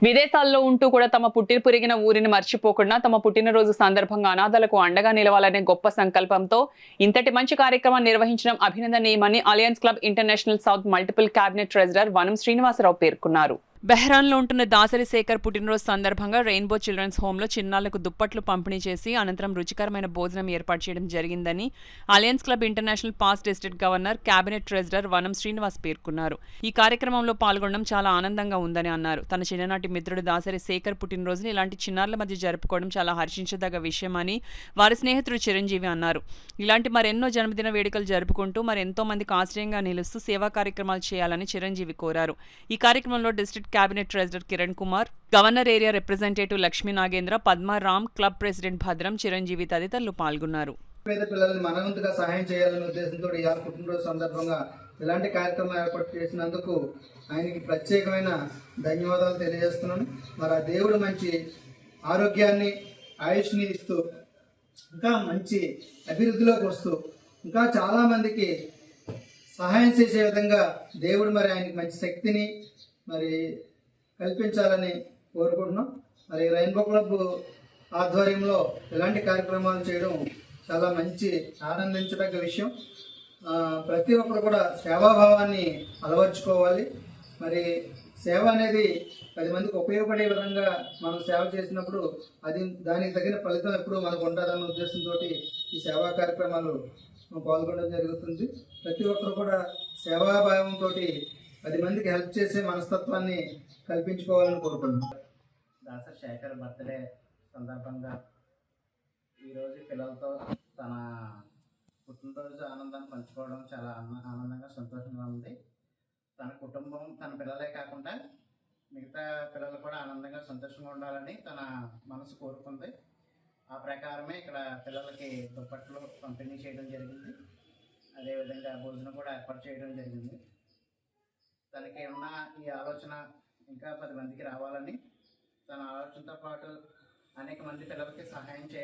విదేశాల్లో ఉంటూ కూడా తమ పుట్టి పెరిగిన ఊరిని మర్చిపోకుండా తమ పుట్టినరోజు సందర్భంగా అనాథలకు అండగా నిలవాలనే గొప్ప సంకల్పంతో ఇంతటి మంచి కార్యక్రమాన్ని నిర్వహించడం అభినందనీయమని alliance club international south multiple cabinet treasurer వనం శ్రీనివాసరావు పేర్కొన్నారు. బెహ్రాన్లో ఉంటున్న దాసరి శేఖర్ పుట్టినరోజు సందర్భంగా రెయిన్బో చిల్డ్రన్స్ హోంలో చిన్నారులకు దుప్పట్లు పంపిణీ చేసి అనంతరం రుచికరమైన భోజనం ఏర్పాటు చేయడం జరిగిందని alliance club international past district governor cabinet treasurer వనం శ్రీనివాస్ పేర్కొన్నారు. ఈ కార్యక్రమంలో పాల్గొనడం చాలా ఆనందంగా ఉందని అన్నారు. తన చిన్ననాటి మిత్రుడు దాసరి శేఖర్ పుట్టినరోజుని ఇలాంటి చిన్నారుల మధ్య జరుపుకోవడం చాలా హర్షించదగ్గ విషయమని వారి స్నేహితుడు చిరంజీవి అన్నారు. ఇలాంటి మరెన్నో జన్మదిన వేడుకలు జరుపుకుంటూ మరెంతో మందికి ఆశ్రయంగా నిలుస్తూ సేవా కార్యక్రమాలు చేయాలని చిరంజీవి కోరారు. ఈ కార్యక్రమంలో district cabinet treasurer Kiran Kumar, governor area representative Lakshmi Nagendra, Padmaram, club president Bhadram, Chiranjeevi తదితరులు పాల్గొన్నారు. పేద పిల్లల్ని మనవంతుగా సహాయం చేయాలనే ఉద్దేశంతో ఇవాళ పుట్టినరోజు సందర్భంగా ఇలాంటి కార్యక్రమం ఏర్పాటు చేసినందుకు ఆయనకి ప్రత్యేకమైన ధన్యవాదాలు తెలియజేస్తున్నాను. మరి ఆ దేవుడు మంచి ఆరోగ్యాన్ని, ఆయుష్ని ఇస్తూ ఇంకా మంచి అభివృద్ధిలోకి వస్తూ ఇంకా చాలామందికి సహాయం చేసే విధంగా దేవుడు మరి ఆయనకి మంచి శక్తిని మరి కల్పించాలని కోరుకుంటున్నాం. మరి రెయిన్బో క్లబ్ ఆధ్వర్యంలో ఇలాంటి కార్యక్రమాలు చేయడం చాలా మంచి ఆనందించదగ్గ విషయం. ప్రతి ఒక్కరు కూడా సేవాభావాన్ని అలవర్చుకోవాలి. మరి సేవ అనేది 10 మందికి ఉపయోగపడే విధంగా మనం సేవ చేసినప్పుడు దానికి తగిన ఫలితం ఎప్పుడూ మనకు ఉంటుందన్న ఉద్దేశంతో ఈ సేవా కార్యక్రమాలు పాల్గొనడం జరుగుతుంది. ప్రతి ఒక్కరు కూడా సేవాభావంతో 10 మందికి హెల్ప్ చేసే మనస్తత్వాన్ని కల్పించుకోవాలని కోరుకుంటున్నాం. దాసరి శేఖర్ బర్త్డే సందర్భంగా ఈరోజు పిల్లలతో తన పుట్టినరోజు ఆనందాన్ని పంచుకోవడం చాలా ఆనందంగా, సంతోషంగా ఉంది. తన కుటుంబం, తన పిల్లలే కాకుండా మిగతా పిల్లలు కూడా ఆనందంగా, సంతోషంగా ఉండాలని తన మనసు కోరుకుంది. ఆ ప్రకారమే ఇక్కడ పిల్లలకి దుప్పట్లు పంపిణీ చేయడం జరిగింది. అదేవిధంగా భోజనం కూడా ఏర్పాటు చేయడం జరిగింది. తనకి ఉన్న ఈ ఆలోచన ఇంకా 10 మందికి రావాలని, తన ఆలోచనతో పాటు అనేక మంది పిల్లలకి సహాయం చేయాలి.